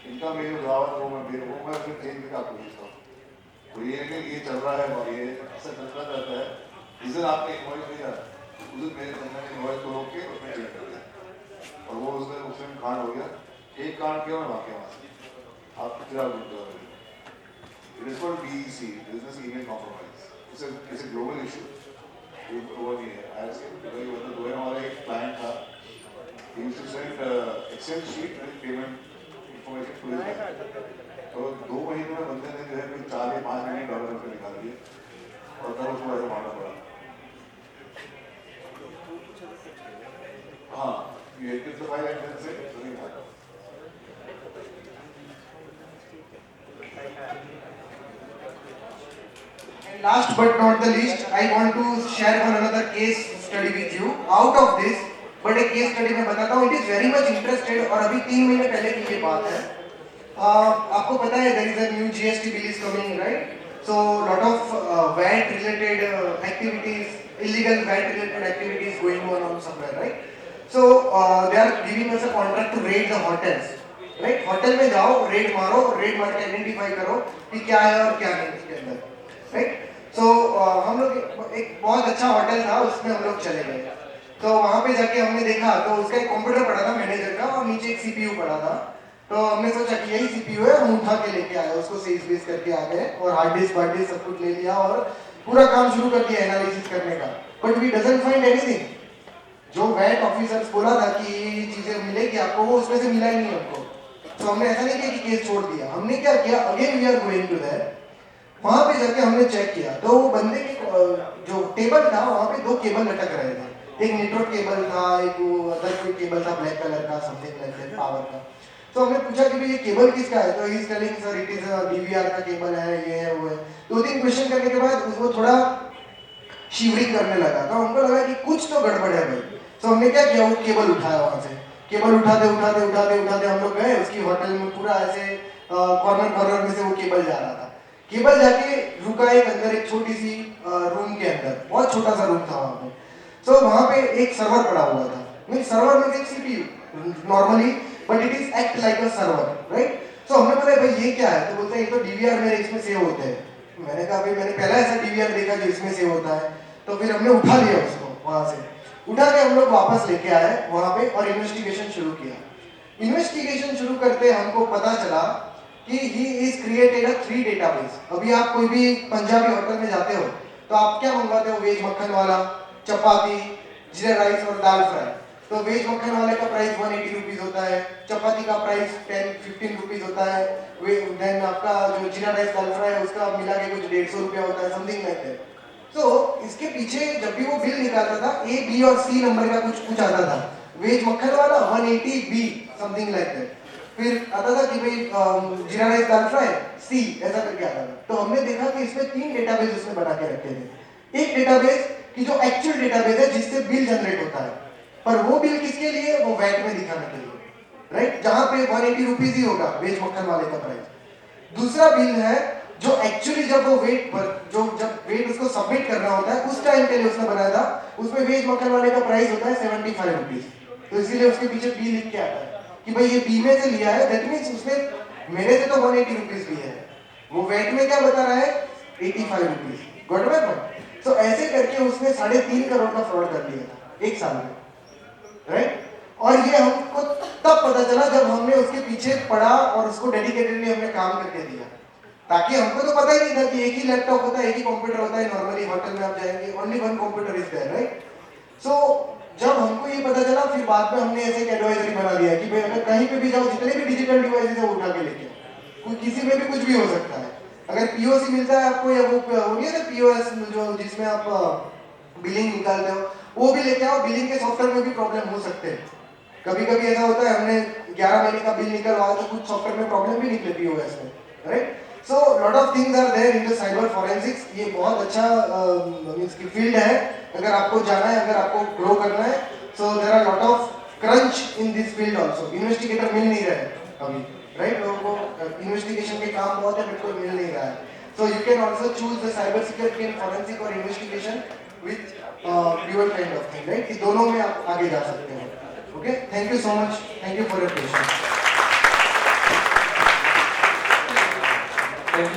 इनका मेरे उदाहरण वो मैं फिर चेंज का पूछता हूँ। तो ये कि ये चल रहा है और ये ऐसा चलता रहता है। जिस दिन आपने इन्वॉइस दिया उस दिन मेरे संघ ने इन्वॉइस को रोक के उसमें चेंज कर दिया और वो उसमें कांड हो गया। एक कांड क्यों है वाक्य वहाँ से आप फिर आप it is called BEC, business email compromise. It's a global issue. वो नहीं है आज के हमारा एक क्लाइंट था, he used to send Excel sheet with payment information to his bank। तो 2 महीने में बंदे ने जो है कोई 4 या 5 मिलियन डॉलर रुपये निकाल दिए और तब उसको ऐसा मारना पड़ा। हाँ, ये कितना फाइल एंट्रेंस से नहीं था। And last but not the least, I want to share one another case study with you. Out of this, but एक case study मैं बताता हूँ. It is very much interested और अभी 3 महीने पहले की ये बात है. आपको पता है there is a new GST bill is coming, right? So lot of VAT related activities, illegal VAT related activities going on somewhere, right? So they are giving us a contract to raid the hotels, right? Hotel में जाओ, red मारो, red मार के identify करो कि क्या है और क्या नहीं उसके अंदर, राइट? सो हम लोग एक बहुत अच्छा होटल था, उसमें हम लोग चले गए. तो वहाँ पे जाके हमने देखा तो उसका एक कंप्यूटर पड़ा था मैनेजर का और नीचे एक सीपीयू पड़ा था. तो हमने सोचा कि यही सीपीयू है, हम उठा के लेके आए, उसको सेल्स बेस करके आ गए और हार्ड डिस्क सब कुछ ले लिया और पूरा काम शुरू कर दिया एनालिसिस करने का. But we doesn't find anything. जो वैट ऑफिसर्स बोला था कि ये चीजें मिलेगी आपको, वो उसमें से मिला ही नहीं हमको. तो हमने ऐसा नहीं किया कि केस छोड़ दिया. हमने क्या किया, again we are going to that. वहां पे जाके हमने चेक किया तो वो बंदे के जो टेबल था वहां पे 2 केबल लटक रहे थे. एक नेटवर्क केबल था, एक वो अदर कोई केबल था ब्लैक कलर का, समथिंग लाइक दैट, पावर का. तो हमने पूछा कि भाई ये केबल किसका है, तो he is telling sir it is DVR का केबल है, ये है वो है. 2-3 क्वेश्चन करने के बाद उसको थोड़ा शिवरिंग करने लगा. तो हमको लगा कि कुछ तो गड़बड़ है भाई. तो हमने क्या किया, वो केबल उठाया वहां से. केबल उठाते उठाते उठाते उठाते हम लोग गए उसकी होटल में, पूरा ऐसे कॉर्नर कॉर्नर में से वो केबल जा रहा था. केबल जाके रुका एक अंदर, एक छोटी सी रूम के अंदर, बहुत छोटा सा रूम था वहां पे. तो वहां पे एक सर्वर पड़ा हुआ था. मीन सर्वर में एक CPU normally, but it is act like a server, right? तो हमने बोला भाई ये क्या है, तो बोलते हैं ये तो डीवीआर मेरे इसमें सेव होते हैं. मैंने कहा भाई मैंने पहला ऐसा डीवीआर देखा जो इसमें सेव होता है. तो फिर हमने उठा लिया उसको वहां से. उठा के हम लोग वापस लेके आए वहां पे और इन्वेस्टिगेशन शुरू किया. इन्वेस्टिगेशन शुरू करते हमको पता चला कि he is created a 3 database. अभी आप कोई भी पंजाबी होटल में जाते हो तो आप क्या मंगवाते हो, वेज मक्खन वाला, चपाती, जीरा राइस और दाल फ्राई. तो वेज मक्खन वाले का प्राइस 180 रुपीज होता है, चपाती का प्राइस 10-15 रुपीज होता है, देन आपका जो जीरा राइस दाल फ्राई है उसका मिला के कुछ 150 रुपया होता है, समथिंग लाइक दैट. तो इसके पीछे जब भी वो बिल निकालता था ए बी और सी नंबर का कुछ आता था. वेज मक्खन वाला 180 बी, समथिंग लाइक दैट. फिर आता था कि भाई जीरा राइस दाल फ्राई सी, ऐसा करके आता था. तो हमने देखा कि इसमें 3 डेटाबेस उसने बना के रखे थे. एक डेटाबेस की जो एक्चुअल डेटाबेस है जिससे बिल जनरेट होता है, पर वो बिल किसके लिए, वो वैट में दिखाने के लिए, राइट? जहां पे 180 रुपीज ही होगा वेज मक्खन वाले का प्राइस. दूसरा बिल है जो एक्चुअली जब वो वेट पर जब वेट उसको सबमिट करना होता है उस टाइम के लिए उसने बनाया था. उसमें वेज मक्खन वाले का प्राइस होता है 75 रुपीज. तो इसीलिए उसके पीछे बी लिख के आता है कि भाई ये बी में से लिया है, दैट मींस उसने मेरे से तो 180 रुपीज लिया है, वो वेट में क्या बता रहा है 85 रुपीज. Got my point? तो ऐसे करके उसने 3.5 करोड़ का फ्रॉड कर लिया था एक साल में, राइट? और ये हमको तब पता चला जब हमने उसके पीछे पड़ा और उसको डेडिकेटेडली हमने काम करके दिया. ताकि हमको तो पता ही नहीं था कि एक ही लैपटॉप होता है, एक ही कंप्यूटर होता है. नॉर्मली होटल में आप जाएंगे only 1 computer is there, right? So जब हमको ये पता चला फिर बाद में हमने ऐसे एक एडवाइजरी बना दिया कि भाई अगर कहीं पे भी जाओ, जितने भी डिजिटल डिवाइसेस है वो उठा के लेके आओ. कोई किसी में भी कुछ भी हो सकता है. अगर पीओसी मिलता है आपको, या वो नहीं है पीओएस जो जिसमें आप बिलिंग निकालते हो, वो भी लेके आओ. बिलिंग के सॉफ्टवेयर में भी प्रॉब्लम हो सकते हैं. कभी कभी ऐसा होता है, हमने 11 महीने का बिल निकलवाया तो कुछ सॉफ्टवेयर में प्रॉब्लम भी निकले पीओएस में, right? So lot of things are there in the cyber forensics. ये बहुत अच्छा मींस की फील्ड है. अगर आपको जाना है, अगर आपको ग्रो करना है, so there are lot of crunch in this field also. Investigator मिल नहीं रहे अभी, राइट? लोगों को इन्वेस्टिगेशन के काम बहुत है, बिल्कुल मिल नहीं रहा है. So you can also choose the cyber security and forensic और investigation with dual kind of thing, right? इस दोनों में आप आगे जा सकते हो. Okay, thank you so much. Thank you for your patience. Thank you